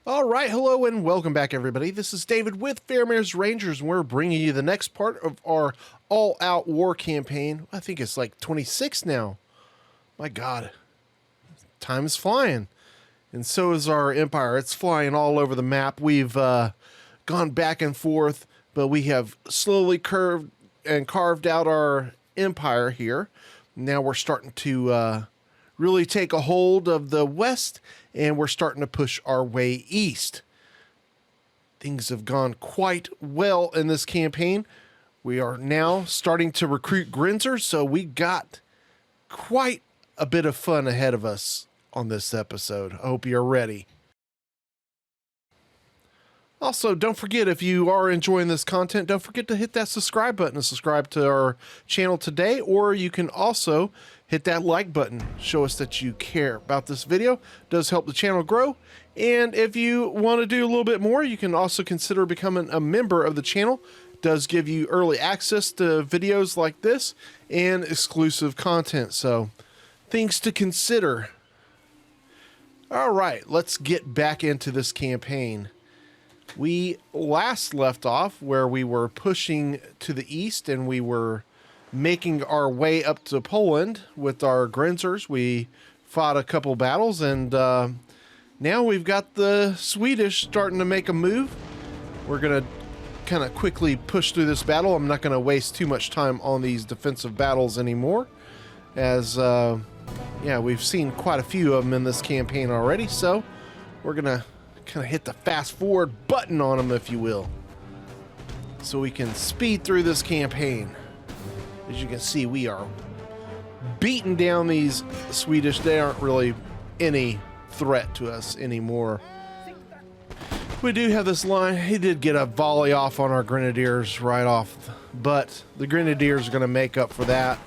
All right, hello and welcome back, everybody. This is David with Fairmare's Rangers, and we're bringing you the next part of our All Out War campaign. I think it's like 26 now. My God, time is flying, and so is our empire. It's flying all over the map. We've gone back and forth, but we have slowly curved and carved out our empire here. Now we're starting to really take a hold of the west, and we're starting to push our way east. Things have gone quite well in this campaign. We are now starting to recruit Grinzers, so we got quite a bit of fun ahead of us on this episode. I hope you're ready. Also, don't forget, if you are enjoying this content, don't forget to hit that subscribe button and subscribe to our channel today, or you can also hit that like button. Show us that you care about this video. It does help the channel grow. And if you want to do a little bit more, you can also consider becoming a member of the channel. It does give you early access to videos like this and exclusive content. So, things to consider. All right, let's get back into this campaign. We last left off where we were pushing to the east and we were making our way up to Poland with our Grinzers. We fought a couple battles, and now we've got the Swedish starting to make a move. We're going to kind of quickly push through this battle. I'm not going to waste too much time on these defensive battles anymore, as yeah, we've seen quite a few of them in this campaign already, so we're going to kind of hit the fast forward button on them, if you will, so we can speed through this campaign. As you can see, we are beating down these Swedish. They aren't really any threat to us anymore. We do have this line. He did get a volley off on our Grenadiers right off, but the Grenadiers are going to make up for that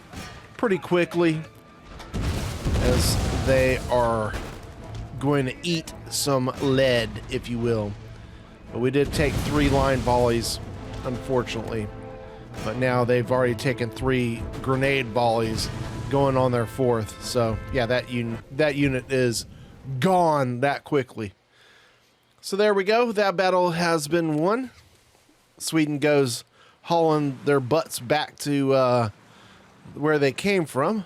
pretty quickly, as they are going to eat some lead, if you will. But we did take 3 line volleys, unfortunately. But now they've already taken 3 grenade volleys, going on their 4th. So yeah, that unit is gone that quickly. So there we go. That battle has been won. Sweden goes hauling their butts back to where they came from.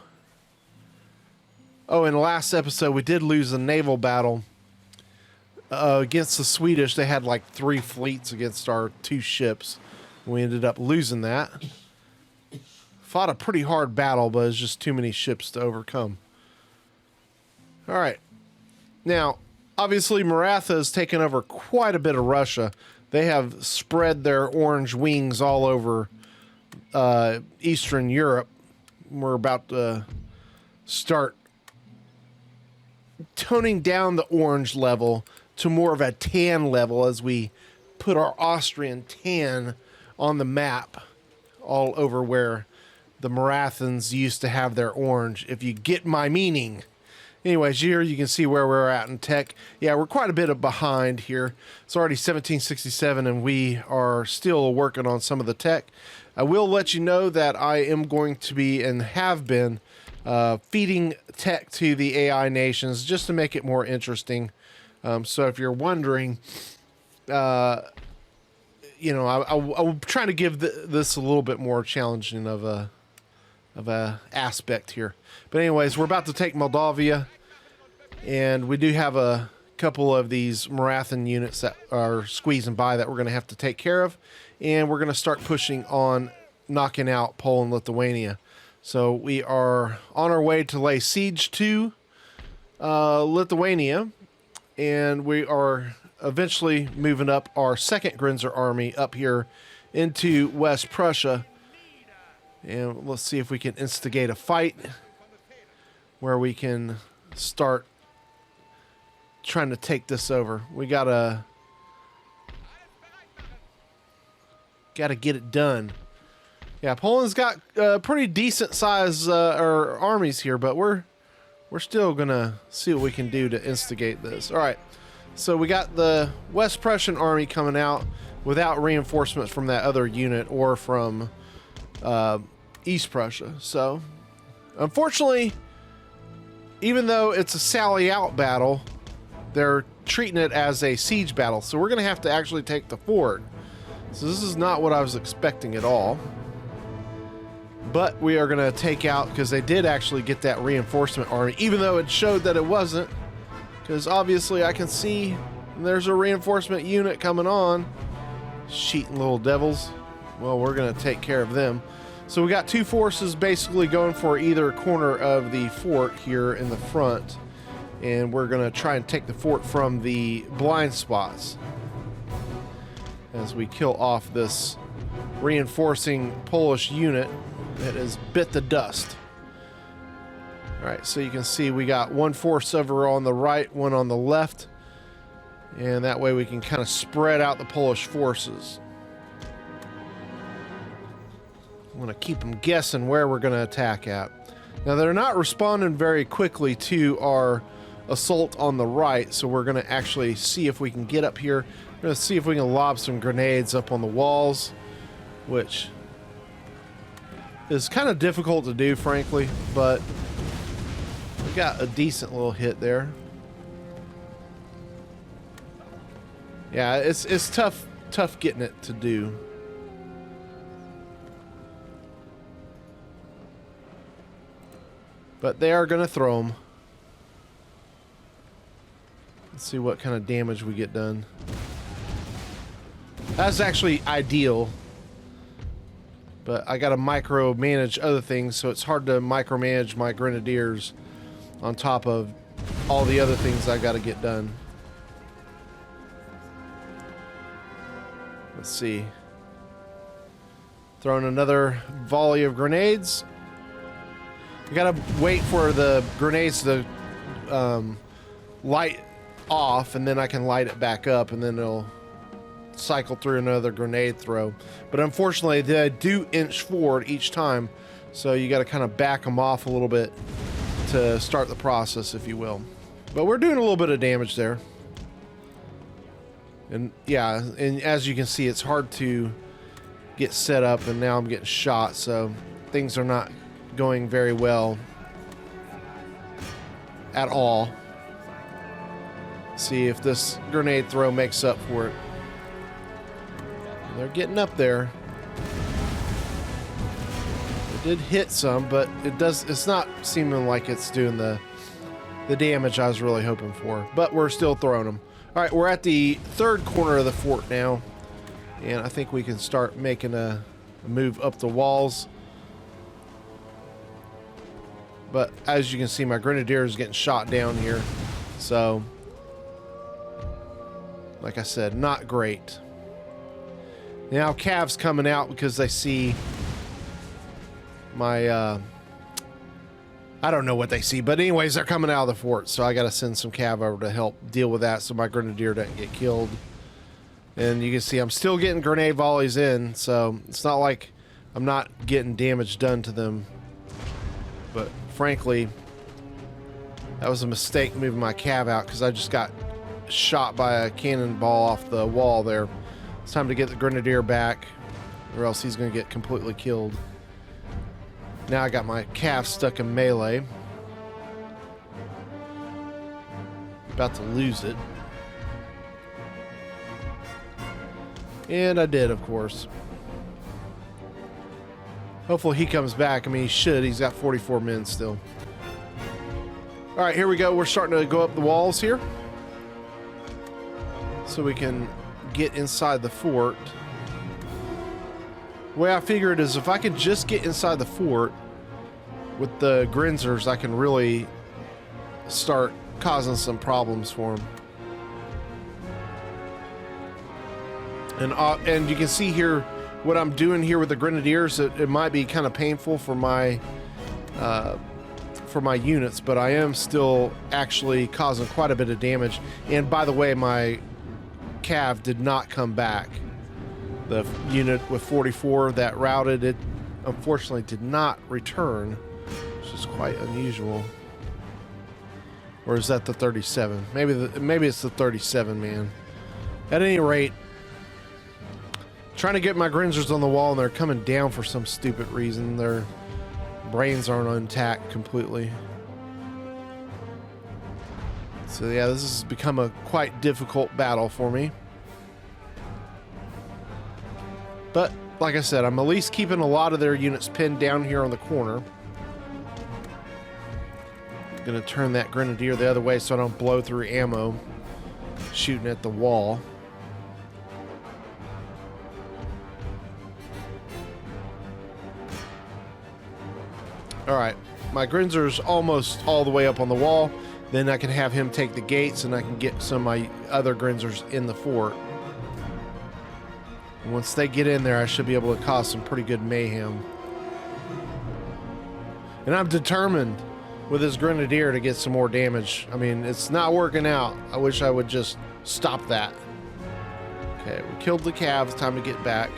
Oh, in the last episode, we did lose a naval battle against the Swedish. They had like 3 fleets against our 2 ships. We ended up losing that. Fought a pretty hard battle, but it's just too many ships to overcome. All right. Now, obviously, Maratha has taken over quite a bit of Russia. They have spread their orange wings all over Eastern Europe. We're about to start toning down the orange level to more of a tan level as we put our Austrian tan on the map all over where the Marathans used to have their orange, if you get my meaning. Anyways, here you can see where we're at in tech. Yeah, we're quite a bit behind here. It's already 1767 and we are still working on some of the tech. I will let you know that I am going to be, and have been, feeding tech to the AI nations just to make it more interesting. So if you're wondering, you know, I'm trying to give this a little bit more challenging of a aspect here. But anyways, we're about to take Moldavia, and we do have a couple of these Marathan units that are squeezing by that we're going to have to take care of, and we're going to start pushing on knocking out Poland, Lithuania. So we are on our way to lay siege to Lithuania, and we are eventually moving up our 2nd Grinzer army up here into West Prussia. And let's see if we can instigate a fight where we can start trying to take this over. We gotta get it done. Yeah, Poland's got pretty decent size armies here, but we're still gonna see what we can do to instigate this. All right. So we got the West Prussian army coming out without reinforcements from that other unit or from East Prussia. So, unfortunately, even though it's a sally out battle, they're treating it as a siege battle. So we're going to have to actually take the fort. So this is not what I was expecting at all. But we are going to take out, because they did actually get that reinforcement army, even though it showed that it wasn't. Because obviously I can see there's a reinforcement unit coming on. Cheating little devils. Well, we're going to take care of them. So we got two forces basically going for either corner of the fort here in the front. And we're going to try and take the fort from the blind spots as we kill off this reinforcing Polish unit that has bit the dust. All right, so you can see we got one force over on the right, one on the left. And that way we can kind of spread out the Polish forces. I'm going to keep them guessing where we're going to attack at. Now, they're not responding very quickly to our assault on the right, so we're going to actually see if we can get up here. We're going to see if we can lob some grenades up on the walls, which is kind of difficult to do, frankly, but we got a decent little hit there. Yeah, it's tough getting it to do. But they are going to throw them. Let's see what kind of damage we get done. That's actually ideal. But I got to micromanage other things, so it's hard to micromanage my grenadiers on top of all the other things I got to get done. Let's see. Throwing another volley of grenades. You gotta wait for the grenades to light off, and then I can light it back up, and then it'll cycle through another grenade throw. But unfortunately, they do inch forward each time, so you gotta kind of back them off a little bit to start the process, if you will. But we're doing a little bit of damage there. And yeah, and as you can see, it's hard to get set up, and now I'm getting shot, so things are not going very well at all. See if this grenade throw makes up for it. They're getting up there. It did hit some, but it's not seeming like it's doing the damage I was really hoping for. But we're still throwing them. All right, we're at the third corner of the fort now, and I think we can start making a move up the walls. But as you can see, my grenadier is getting shot down here. So, like I said, not great. Now Cav's coming out because they see my, I don't know what they see. But anyways, they're coming out of the fort. So I got to send some Cav over to help deal with that so my grenadier doesn't get killed. And you can see I'm still getting grenade volleys in. So it's not like I'm not getting damage done to them. But frankly, that was a mistake moving my Cav out because I just got shot by a cannonball off the wall there. It's time to get the grenadier back, or else he's going to get completely killed. Now I got my Cav stuck in melee. About to lose it. And I did, of course. Hopefully he comes back. I mean, he should. He's got 44 men still. All right, here we go. We're starting to go up the walls here, so we can get inside the fort. The way I figure it is if I can just get inside the fort with the Grinzers, I can really start causing some problems for them. And you can see here what I'm doing here with the Grenadiers. It might be kind of painful for my units, but I am still actually causing quite a bit of damage. And by the way, my Cav did not come back. The unit with 44 that routed it unfortunately did not return, which is quite unusual. Or is that the 37? Maybe it's the 37 man. At any rate, trying to get my Grinzers on the wall, and they're coming down for some stupid reason. Their brains aren't intact completely. Let's So yeah, this has become a quite difficult battle for me. But like I said, I'm at least keeping a lot of their units pinned down here on the corner. Gonna turn that grenadier the other way so I don't blow through ammo shooting at the wall. Alright, my Grinzer's almost all the way up on the wall. Then I can have him take the gates and I can get some of my other Grinzers in the fort. Once they get in there, I should be able to cause some pretty good mayhem. And I'm determined with this Grenadier to get some more damage. I mean, it's not working out. I wish I would just stop that. Okay, we killed the calves. Time to get back.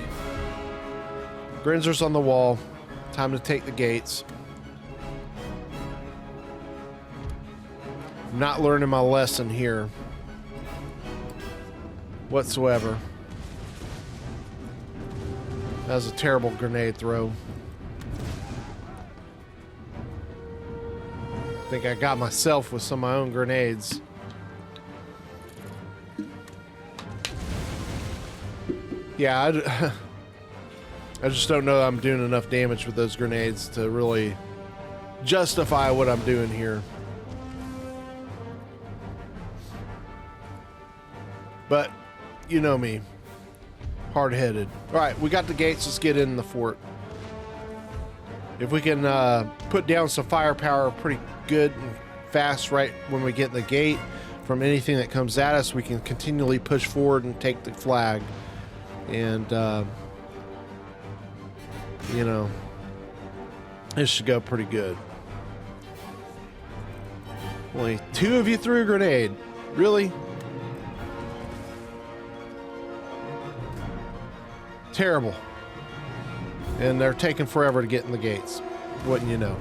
Grinzer's on the wall. Time to take the gates. I'm not learning my lesson here whatsoever. That was a terrible grenade throw. I think I got myself with some of my own grenades. Yeah, I just don't know that I'm doing enough damage with those grenades to really justify what I'm doing here. But, you know me. Hard-headed. Alright, we got the gates. Let's get in the fort. If we can put down some firepower pretty good and fast right when we get in the gate from anything that comes at us, we can continually push forward and take the flag. And, you know, this should go pretty good. Only 2 of you threw a grenade. Really? Terrible. And they're taking forever to get in the gates. Wouldn't you know?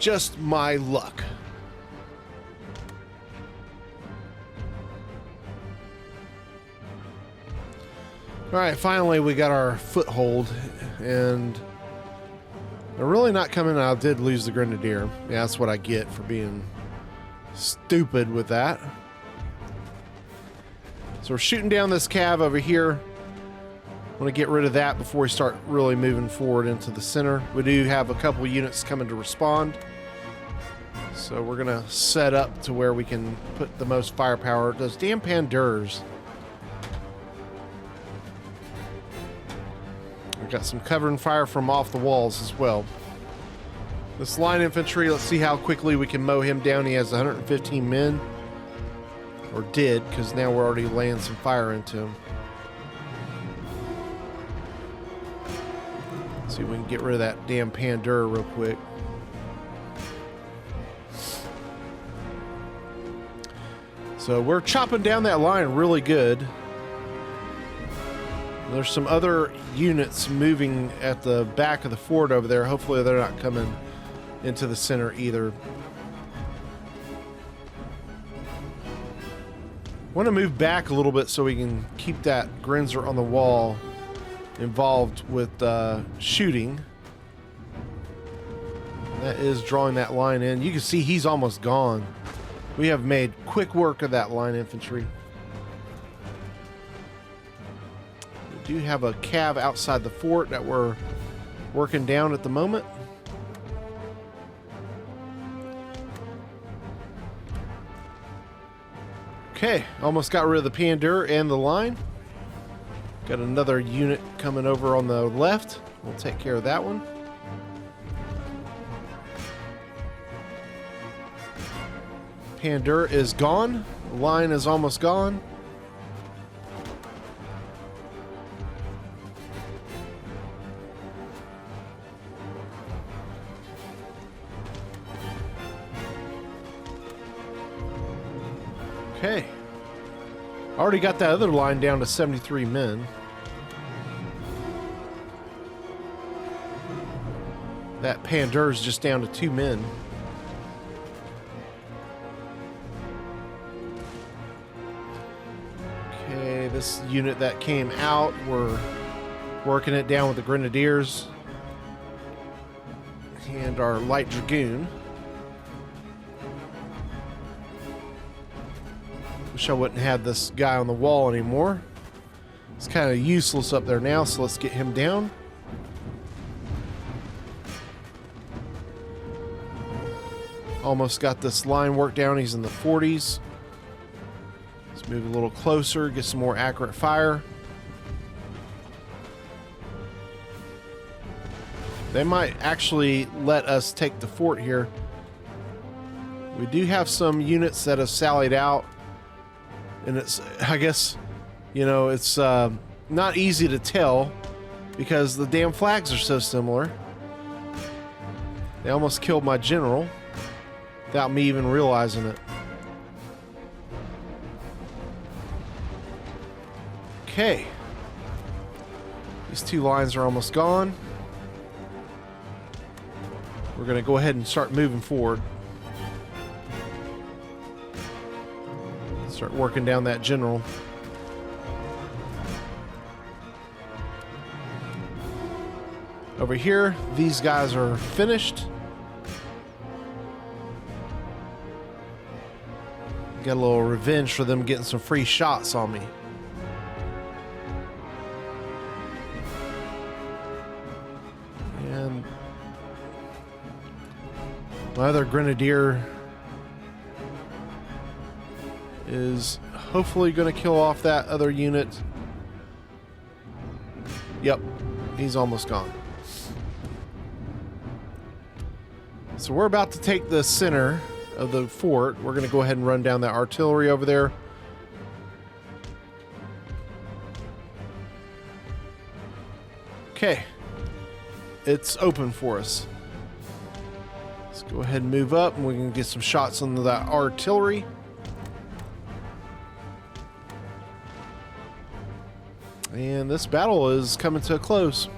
Just my luck. Alright, finally we got our foothold, and they're really not coming out. I did lose the Grenadier. Yeah, that's what I get for being stupid with that. So we're shooting down this cav over here. I want to get rid of that before we start really moving forward into the center. We do have a couple units coming to respond. So we're going to set up to where we can put the most firepower. Those damn Pandurs. We've got some covering fire from off the walls as well. This line infantry, let's see how quickly we can mow him down. He has 115 men. Or did, because now we're already laying some fire into him. Let's see if we can get rid of that damn Pandur real quick. So we're chopping down that line really good. There's some other units moving at the back of the fort over there. Hopefully they're not coming into the center either. I want to move back a little bit so we can keep that Grinzer on the wall involved with shooting. That is drawing that line in. You can see he's almost gone. We have made quick work of that line infantry. We do have a cav outside the fort that we're working down at the moment. Okay, almost got rid of the Pandur and the line. Got another unit coming over on the left. We'll take care of that one. Pandur is gone. The line is almost gone. Okay. Already got that other line down to 73 men. That Pandur's just down to 2 men. Okay, this unit that came out, we're working it down with the Grenadiers and our Light Dragoon. Wish I wouldn't have this guy on the wall anymore. It's kind of useless up there now, so let's get him down. Almost got this line worked down. He's in the 40s. Let's move a little closer, get some more accurate fire. They might actually let us take the fort here. We do have some units that have sallied out. And it's, I guess, you know, it's not easy to tell because the damn flags are so similar. They almost killed my general without me even realizing it. Okay. These two lines are almost gone. We're going to go ahead and start moving forward. Start working down that general. Over here, these guys are finished. Got a little revenge for them getting some free shots on me. And my other grenadier is hopefully going to kill off that other unit. Yep, he's almost gone. So we're about to take the center of the fort. We're going to go ahead and run down that artillery over there. Okay, it's open for us. Let's go ahead and move up and we can get some shots on that artillery. And this battle is coming to a close.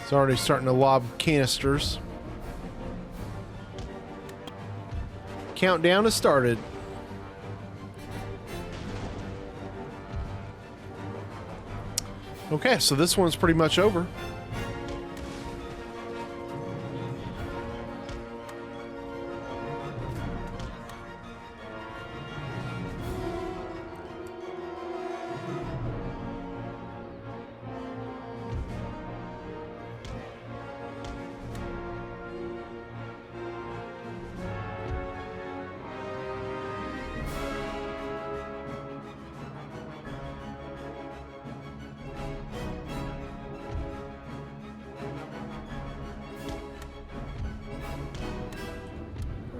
It's already starting to lob canisters. Countdown has started. Okay, so this one's pretty much over.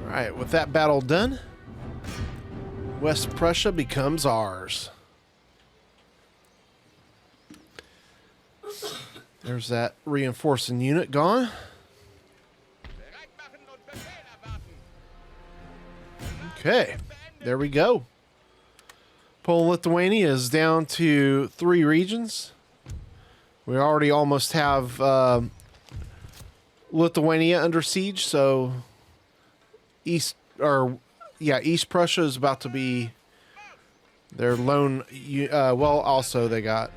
Alright, with that battle done, West Prussia becomes ours. There's that reinforcing unit gone. Okay, there we go. Poland, Lithuania is down to 3 regions. We already almost have Lithuania under siege, so East Prussia is about to be their lone. Well, also they got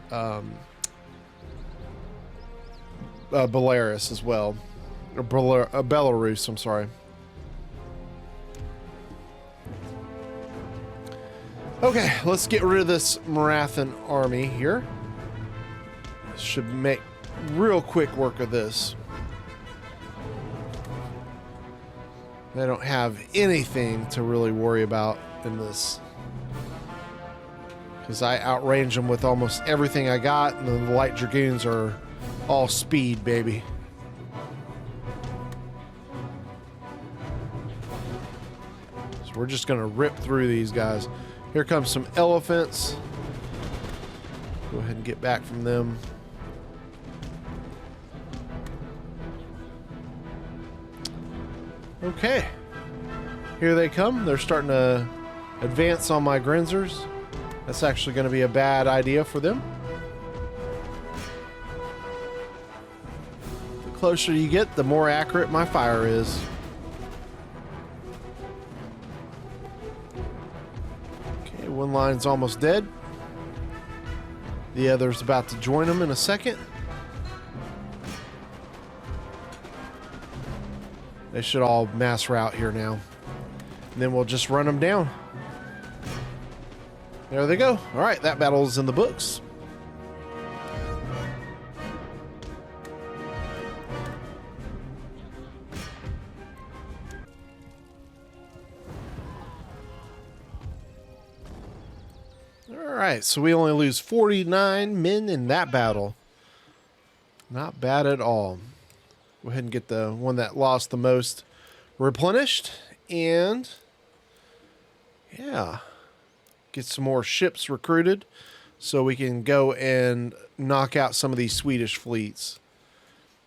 Belarus as well, or Belarus. I'm sorry. Okay, let's get rid of this Marathan army here. Should make real quick work of this. They don't have anything to really worry about in this, because I outrange them with almost everything I got, and then the light dragoons are all speed, baby. So we're just gonna rip through these guys. Here comes some elephants. Go ahead and get back from them. Okay, here they come. They're starting to advance on my Grenzers. That's actually going to be a bad idea for them. The closer you get, the more accurate my fire is. Okay, one line's almost dead. The other's about to join them in a second. They should all mass route here now. And then we'll just run them down. There they go. All right, that battle's in the books. Alright, so we only lose 49 men in that battle. Not bad at all. Go ahead and get the one that lost the most replenished. And yeah, get some more ships recruited so we can go and knock out some of these Swedish fleets.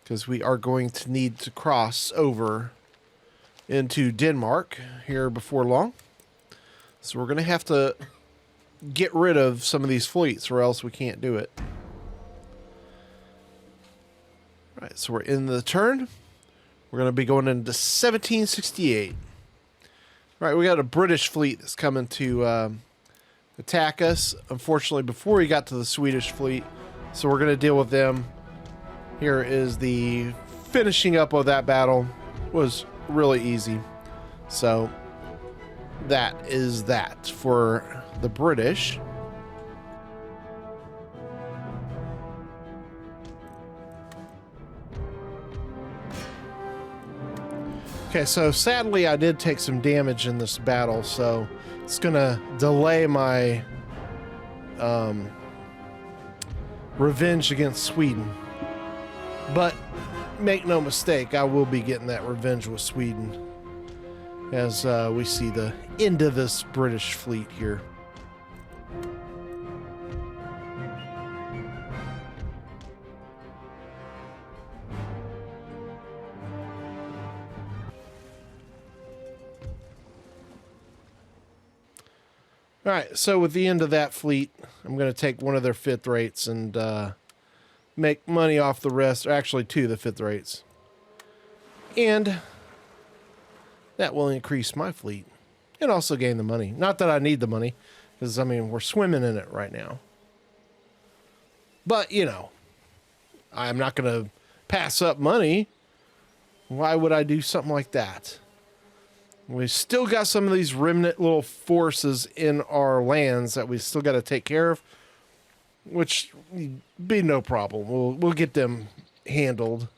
Because we are going to need to cross over into Denmark here before long. So we're going to have to get rid of some of these fleets or else we can't do it. All right, so we're in the turn. We're going to be going into 1768. All right, we got a British fleet that's coming to attack us. Unfortunately, before we got to the Swedish fleet, so we're going to deal with them. Here is the finishing up of that battle. It was really easy. So that is that for the British. Okay, so sadly I did take some damage in this battle, so it's gonna delay my revenge against Sweden. But make no mistake, I will be getting that revenge with Sweden as we see the end of this British fleet here. All right, so with the end of that fleet, I'm going to take one of their fifth rates and make money off the rest, or actually two of the fifth rates. And that will increase my fleet and also gain the money. Not that I need the money, because, I mean, we're swimming in it right now. But, you know, I'm not going to pass up money. Why would I do something like that? We still got some of these remnant little forces in our lands that we still got to take care of, which be no problem. We'll get them handled.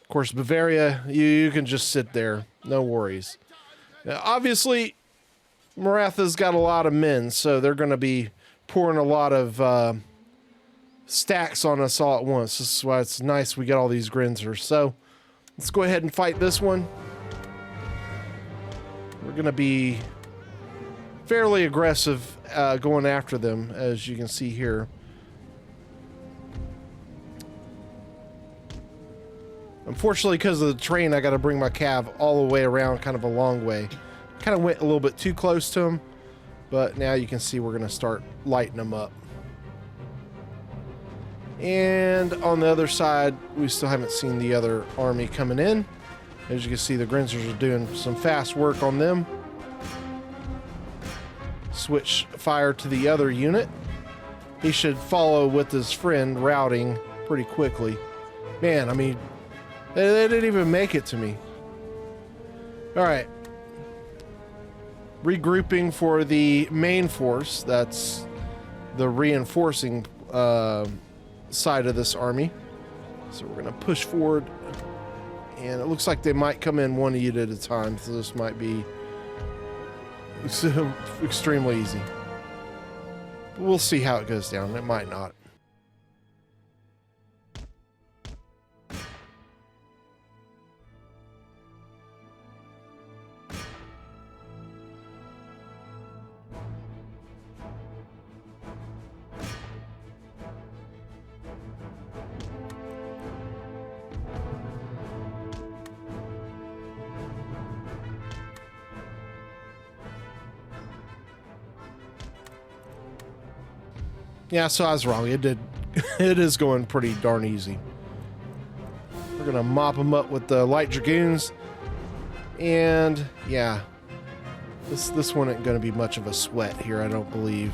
Of course, Bavaria, you can just sit there, no worries. Now, obviously, Maratha's got a lot of men, so they're going to be pouring a lot of stacks on us all at once. This is why it's nice we got all these Grinzers. So let's go ahead and fight this one. We're going to be fairly aggressive going after them, as you can see here. Unfortunately, because of the train, I got to bring my cav all the way around, kind of a long way. Kind of went a little bit too close to them, but now you can see we're going to start lighting them up. And on the other side, we still haven't seen the other army coming in. As you can see, the Grinzers are doing some fast work on them. Switch fire to the other unit. He should follow with his friend routing pretty quickly. Man, I mean, they didn't even make it to me. All right. Regrouping for the main force. That's the reinforcing side of this army. So we're going to push forward. And it looks like they might come in one unit at a time, so this might be extremely easy. But we'll see how it goes down. It might not. Yeah, so I was wrong. It is going pretty darn easy. We're gonna mop them up with the light dragoons, and yeah, this one ain't gonna be much of a sweat here, I don't believe.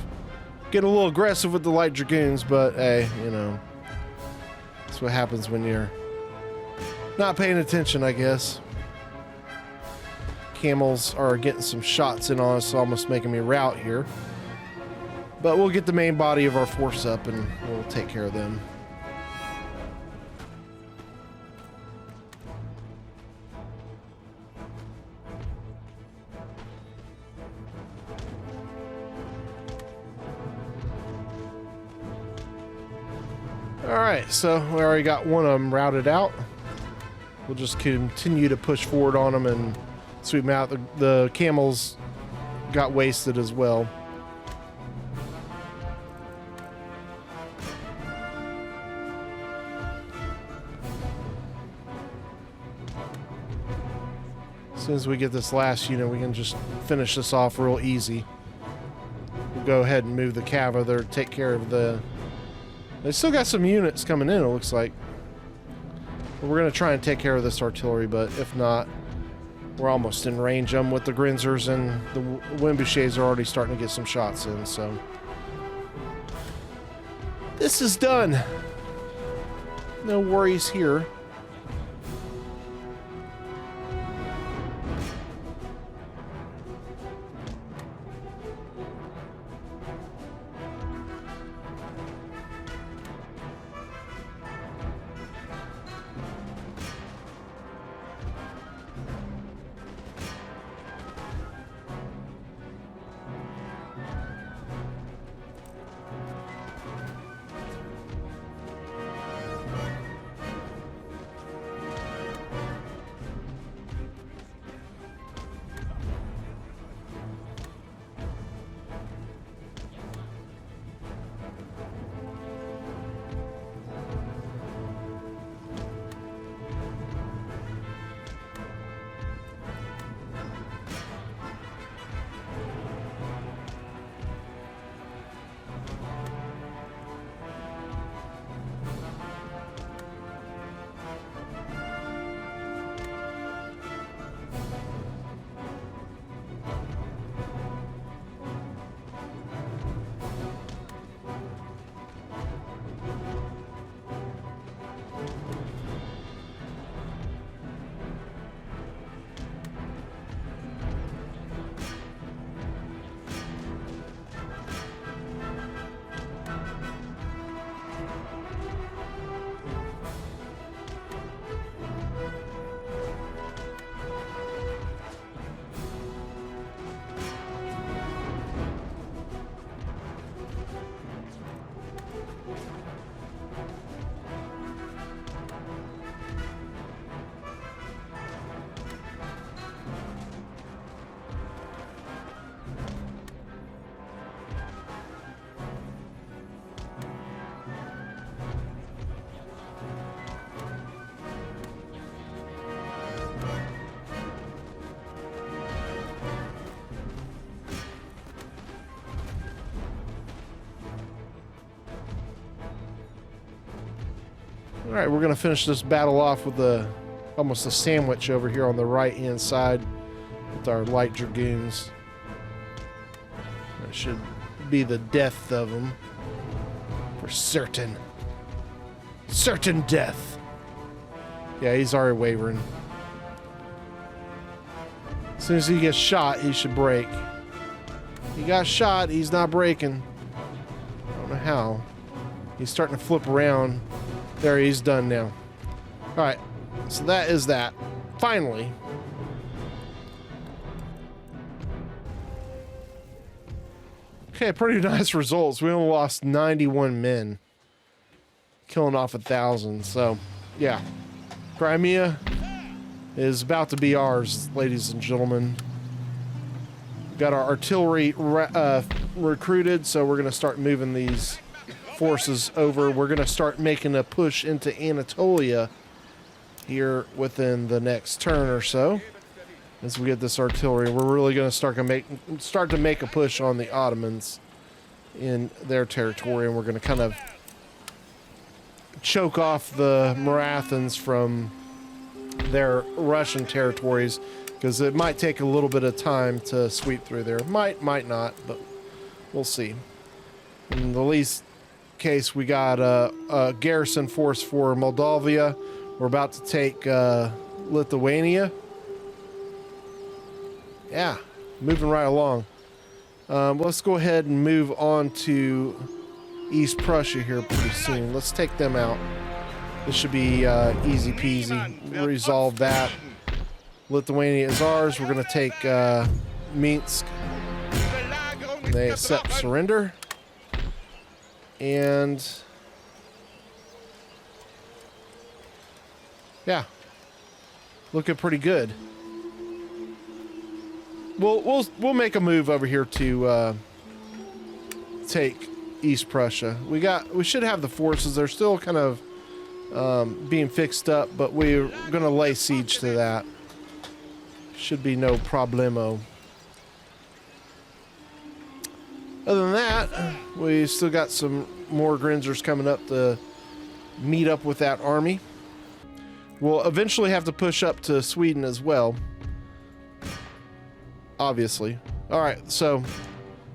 Get a little aggressive with the light dragoons, but hey, you know, that's what happens when you're not paying attention, I guess. camels are getting some shots in on us, almost making me rout here. But we'll get the main body of our force up and we'll take care of them. Alright, so we already got one of them routed out. We'll just continue to push forward on them and sweep them out. The camels got wasted as well. As soon as we get this last unit, we can just finish this off real easy. We'll go ahead and move the cav there to take care of the... They still got some units coming in, it looks like. But we're going to try and take care of this artillery, but if not, we're almost in range of them with the Grinzers, and the Wimbushers are already starting to get some shots in, so... This is done! No worries here. Alright, we're going to finish this battle off with almost a sandwich over here on the right-hand side with our light dragoons. That should be the death of them. For certain. Certain death. Yeah, he's already wavering. As soon as he gets shot, he should break. He got shot, he's not breaking. I don't know how. He's starting to flip around. There, he's done now. Alright, so that is that. Finally. Okay, pretty nice results. We only lost 91 men. Killing off 1,000, so, yeah. Crimea is about to be ours, ladies and gentlemen. Got our artillery recruited, so we're going to start moving these forces over. We're going to start making a push into Anatolia here within the next turn or so. As we get this artillery, we're really going to start to make a push on the Ottomans in their territory, and we're going to kind of choke off the Marathons from their Russian territories, because it might take a little bit of time to sweep through there. Might not, but we'll see. In the least case, we got a garrison force for Moldavia. We're about to take Lithuania. Yeah, moving right along. Let's go ahead and move on to East Prussia here pretty soon. Let's take them out. This should be easy peasy. Resolve that. Lithuania is ours. We're going to take Minsk. They accept surrender. And yeah, looking pretty good. We'll make a move over here to take East Prussia. We should have the forces. They're still kind of being fixed up, but we're gonna lay siege to that. Should be no problemo. Other than that, we still got some more Grinzers coming up to meet up with that army. We'll eventually have to push up to Sweden as well. Obviously. Alright, so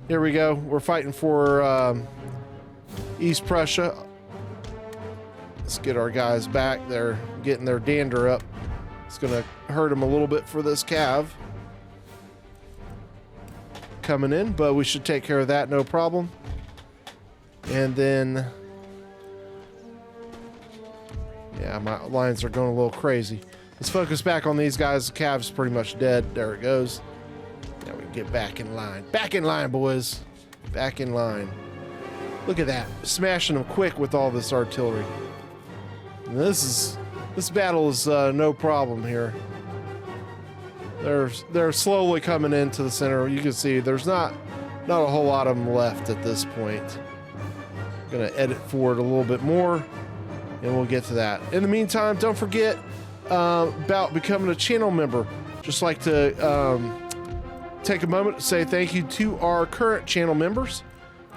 here we go. We're fighting for East Prussia. Let's get our guys back. They're getting their dander up. It's going to hurt them a little bit for this cav coming in, but we should take care of that, no problem. And then, yeah, my lines are going a little crazy. Let's focus back on these guys. The cav's pretty much dead. There it goes. Now we can get back in line. Back in line, boys. Back in line. Look at that. Smashing them quick with all this artillery. And this battle is no problem here. They're slowly coming into the center. You can see there's not a whole lot of them left at this point. Gonna edit forward a little bit more, and we'll get to that. In the meantime, don't forget about becoming a channel member. Just like to take a moment to say thank you to our current channel members.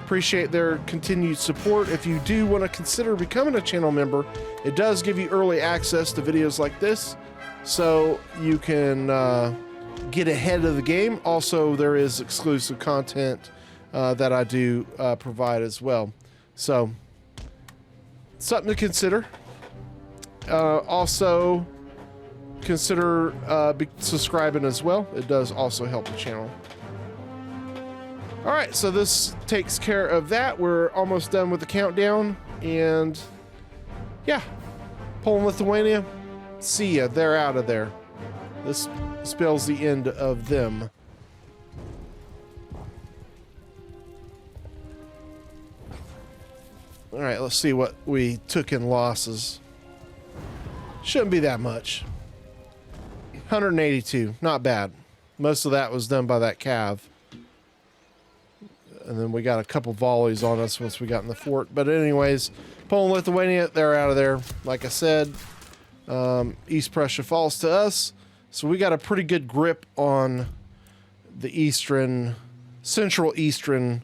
Appreciate their continued support. If you do want to consider becoming a channel member, it does give you early access to videos like this, so you can get ahead of the game. Also, there is exclusive content that I do provide as well. So, something to consider. Also, consider subscribing as well. It does also help the channel. All right, so this takes care of that. We're almost done with the countdown, and yeah, Poland, Lithuania, see ya. They're out of there. This spells the end of them. All right, let's see what we took in losses. Shouldn't be that much. 182, not bad. Most of that was done by that cav. And then we got a couple volleys on us once we got in the fort. But anyways, Poland, Lithuania, they're out of there. Like I said, East Prussia falls to us. So we got a pretty good grip on the central eastern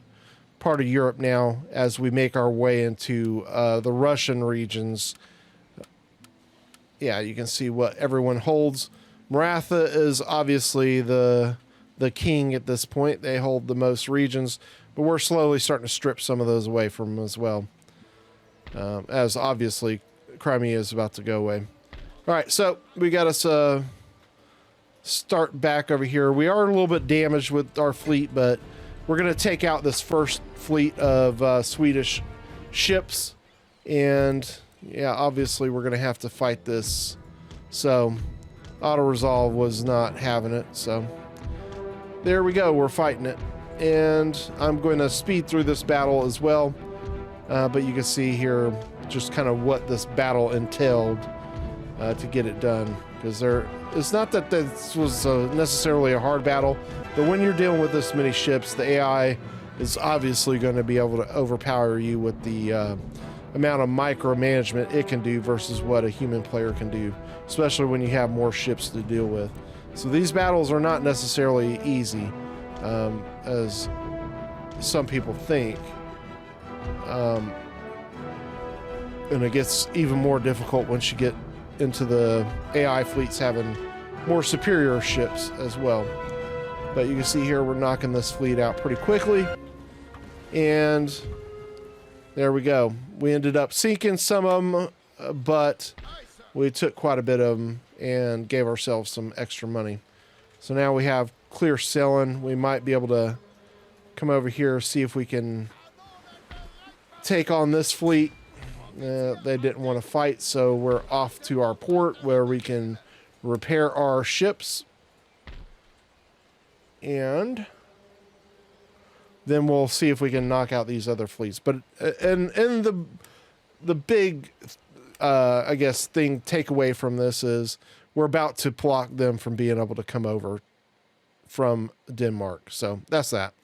part of Europe now as we make our way into the Russian regions. Yeah, you can see what everyone holds. Maratha is obviously the king at this point. They hold the most regions. But we're slowly starting to strip some of those away from them as well. As obviously Crimea is about to go away. All right, so we got us start back over here. We are a little bit damaged with our fleet, but we're going to take out this first fleet of Swedish ships. And yeah, obviously we're going to have to fight this. So auto-resolve was not having it. So there we go. We're fighting it. And I'm going to speed through this battle as well, but you can see here just kind of what this battle entailed to get it done, because it's not that this was necessarily a hard battle, but when you're dealing with this many ships, the AI is obviously going to be able to overpower you with the amount of micromanagement it can do versus what a human player can do, especially when you have more ships to deal with. So these battles are not necessarily easy, as some people think, and it gets even more difficult once you get into the AI fleets having more superior ships as well. But you can see here we're knocking this fleet out pretty quickly, and there we go. We ended up sinking some of them, but we took quite a bit of them and gave ourselves some extra money. So now we have clear sailing. We might be able to come over here, see if we can take on this fleet. They didn't want to fight, so we're off to our port where we can repair our ships. And then we'll see if we can knock out these other fleets. But and the big, I guess, takeaway from this is we're about to block them from being able to come over from Denmark. So that's that.